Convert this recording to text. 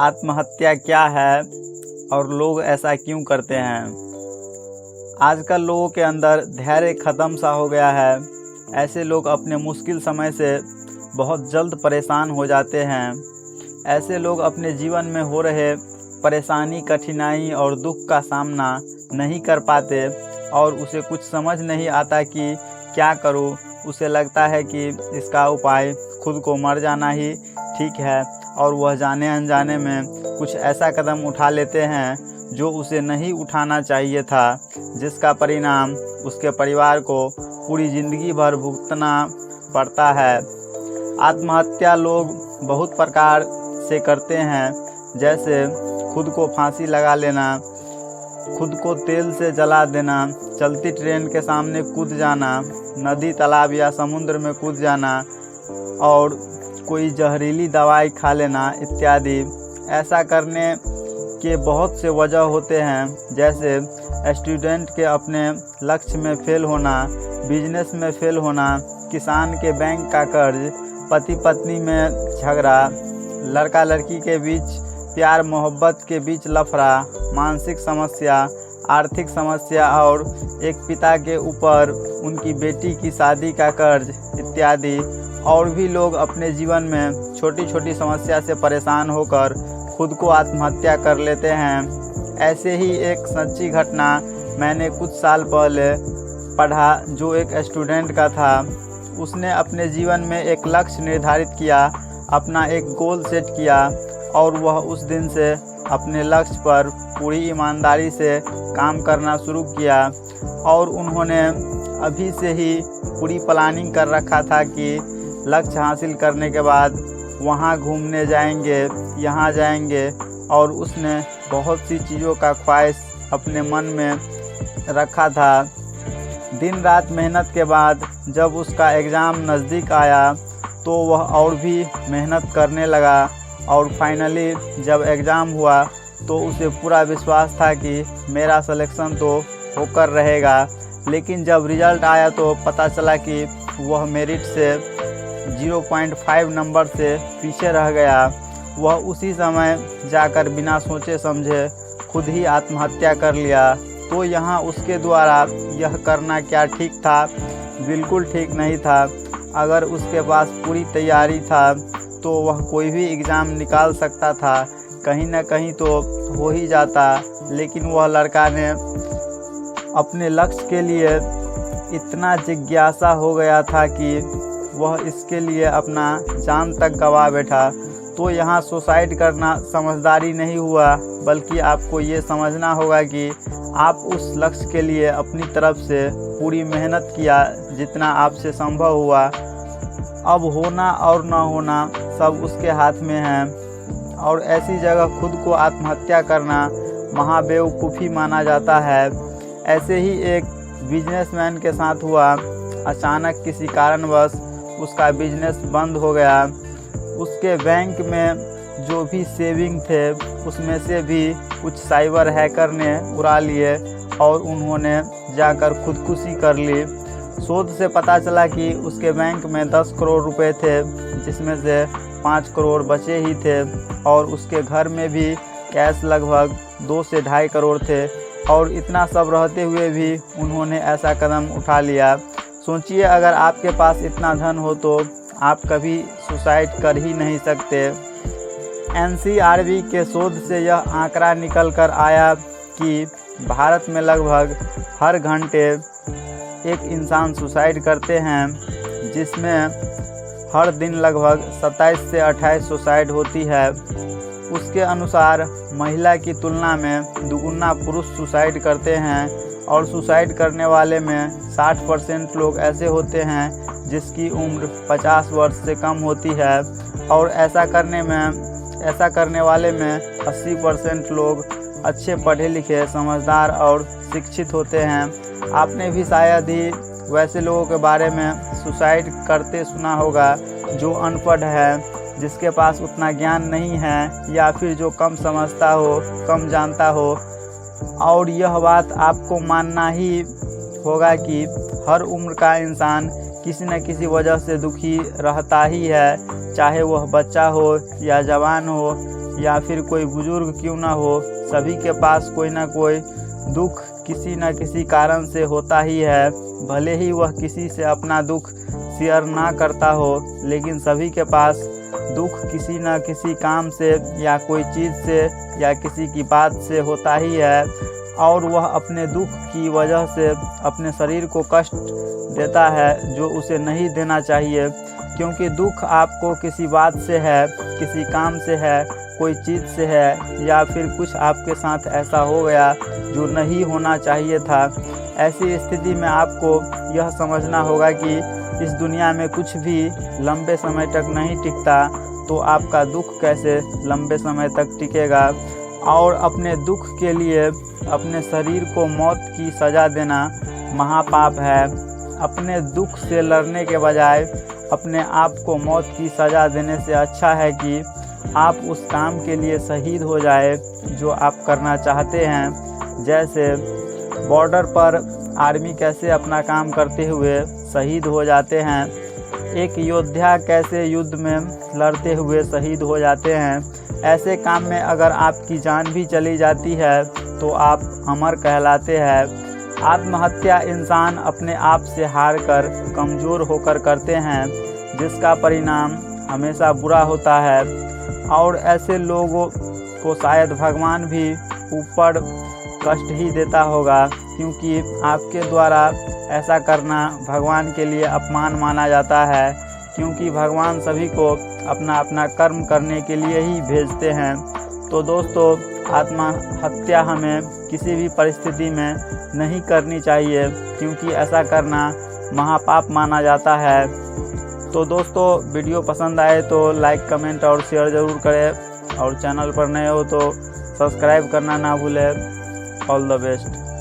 आत्महत्या क्या है और लोग ऐसा क्यों करते हैं। आजकल लोगों के अंदर धैर्य ख़त्म सा हो गया है। ऐसे लोग अपने मुश्किल समय से बहुत जल्द परेशान हो जाते हैं। ऐसे लोग अपने जीवन में हो रहे परेशानी, कठिनाई और दुख का सामना नहीं कर पाते और उसे कुछ समझ नहीं आता कि क्या करूं। उसे लगता है कि इसका उपाय खुद को मर जाना ही ठीक है और वह जाने अनजाने में कुछ ऐसा कदम उठा लेते हैं जो उसे नहीं उठाना चाहिए था, जिसका परिणाम उसके परिवार को पूरी ज़िंदगी भर भुगतना पड़ता है। आत्महत्या लोग बहुत प्रकार से करते हैं, जैसे खुद को फांसी लगा लेना, खुद को तेल से जला देना, चलती ट्रेन के सामने कूद जाना, नदी, तालाब या समुद्र में कूद जाना और कोई जहरीली दवाई खा लेना इत्यादि। ऐसा करने के बहुत से वजह होते हैं, जैसे स्टूडेंट के अपने लक्ष्य में फेल होना, बिजनेस में फेल होना, किसान के बैंक का कर्ज, पति पत्नी में झगड़ा, लड़का लड़की के बीच प्यार मोहब्बत के बीच लफड़ा, मानसिक समस्या, आर्थिक समस्या और एक पिता के ऊपर उनकी बेटी की शादी का कर्ज इत्यादि। और भी लोग अपने जीवन में छोटी छोटी समस्या से परेशान होकर खुद को आत्महत्या कर लेते हैं। ऐसे ही एक सच्ची घटना मैंने कुछ साल पहले पढ़ा, जो एक स्टूडेंट का था। उसने अपने जीवन में एक लक्ष्य निर्धारित किया, अपना एक गोल सेट किया और वह उस दिन से अपने लक्ष्य पर पूरी ईमानदारी से काम करना शुरू किया। और उन्होंने अभी से ही पूरी प्लानिंग कर रखा था कि लक्ष्य हासिल करने के बाद वहाँ घूमने जाएंगे, यहाँ जाएंगे, और उसने बहुत सी चीज़ों का ख्वाहिश अपने मन में रखा था। दिन रात मेहनत के बाद जब उसका एग्ज़ाम नज़दीक आया तो वह और भी मेहनत करने लगा और फाइनली जब एग्ज़ाम हुआ तो उसे पूरा विश्वास था कि मेरा सिलेक्शन तो होकर रहेगा। लेकिन जब रिज़ल्ट आया तो पता चला कि वह मेरिट से 0.5 नंबर से पीछे रह गया। वह उसी समय जाकर बिना सोचे समझे खुद ही आत्महत्या कर लिया। तो यहाँ उसके द्वारा यह करना क्या ठीक था? बिल्कुल ठीक नहीं था। अगर उसके पास पूरी तैयारी था तो वह कोई भी एग्ज़ाम निकाल सकता था, कहीं ना कहीं तो हो ही जाता। लेकिन वह लड़का ने अपने लक्ष्य के लिए इतना जिज्ञासा हो गया था कि वह इसके लिए अपना जान तक गंवा बैठा। तो यहाँ सुसाइड करना समझदारी नहीं हुआ, बल्कि आपको ये समझना होगा कि आप उस लक्ष्य के लिए अपनी तरफ से पूरी मेहनत किया जितना आपसे संभव हुआ। अब होना और ना होना सब उसके हाथ में है, और ऐसी जगह खुद को आत्महत्या करना महाबेवकूफ़ी माना जाता है। ऐसे ही एक बिजनेसमैन के साथ हुआ। अचानक किसी कारणवश उसका बिजनेस बंद हो गया। उसके बैंक में जो भी सेविंग थे उसमें से भी कुछ साइबर हैकर ने उड़ा लिए और उन्होंने जाकर खुदकुशी कर ली। शोध से पता चला कि उसके बैंक में 10 करोड़ रुपए थे, जिसमें से 5 करोड़ बचे ही थे, और उसके घर में भी कैश लगभग 2 से 2.5 करोड़ थे। और इतना सब रहते हुए भी उन्होंने ऐसा कदम उठा लिया। सोचिए, अगर आपके पास इतना धन हो तो आप कभी सुसाइड कर ही नहीं सकते। NCRB के शोध से यह आंकड़ा निकल कर आया कि भारत में लगभग हर घंटे एक इंसान सुसाइड करते हैं, जिसमें हर दिन लगभग 27 से 28 सुसाइड होती है। उसके अनुसार महिला की तुलना में दुगुना पुरुष सुसाइड करते हैं, और सुसाइड करने वाले में 60% लोग ऐसे होते हैं जिसकी उम्र 50 वर्ष से कम होती है, और ऐसा करने वाले में 80% लोग अच्छे पढ़े लिखे, समझदार और शिक्षित होते हैं। आपने भी शायद ही वैसे लोगों के बारे में सुसाइड करते सुना होगा जो अनपढ़ है, जिसके पास उतना ज्ञान नहीं है, या फिर जो कम समझता हो, कम जानता हो। और यह बात आपको मानना ही होगा कि हर उम्र का इंसान किसी न किसी वजह से दुखी रहता ही है, चाहे वह बच्चा हो या जवान हो या फिर कोई बुजुर्ग क्यों ना हो, सभी के पास कोई ना कोई दुख किसी न किसी कारण से होता ही है। भले ही वह किसी से अपना दुख शेयर ना करता हो, लेकिन सभी के पास दुख किसी न किसी काम से या कोई चीज़ से या किसी की बात से होता ही है, और वह अपने दुख की वजह से अपने शरीर को कष्ट देता है जो उसे नहीं देना चाहिए। क्योंकि दुख आपको किसी बात से है, किसी काम से है, कोई चीज़ से है, या फिर कुछ आपके साथ ऐसा हो गया जो नहीं होना चाहिए था। ऐसी स्थिति में आपको यह समझना होगा कि इस दुनिया में कुछ भी लंबे समय तक नहीं टिकता, तो आपका दुख कैसे लंबे समय तक टिकेगा। और अपने दुख के लिए अपने शरीर को मौत की सज़ा देना महापाप है। अपने दुख से लड़ने के बजाय अपने आप को मौत की सज़ा देने से अच्छा है कि आप उस काम के लिए शहीद हो जाए जो आप करना चाहते हैं। जैसे बॉर्डर पर आर्मी कैसे अपना काम करते हुए शहीद हो जाते हैं, एक योद्धा कैसे युद्ध में लड़ते हुए शहीद हो जाते हैं, ऐसे काम में अगर आपकी जान भी चली जाती है तो आप अमर कहलाते हैं। आत्महत्या इंसान अपने आप से हार कर कमज़ोर होकर करते हैं, जिसका परिणाम हमेशा बुरा होता है। और ऐसे लोगों को शायद भगवान भी ऊपर कष्ट ही देता होगा, क्योंकि आपके द्वारा ऐसा करना भगवान के लिए अपमान माना जाता है। क्योंकि भगवान सभी को अपना अपना कर्म करने के लिए ही भेजते हैं। तो दोस्तों, आत्महत्या हमें किसी भी परिस्थिति में नहीं करनी चाहिए, क्योंकि ऐसा करना महापाप माना जाता है। तो दोस्तों, वीडियो पसंद आए तो लाइक, कमेंट और शेयर ज़रूर करें, और चैनल पर नए हो तो सब्सक्राइब करना ना भूलें। All the best.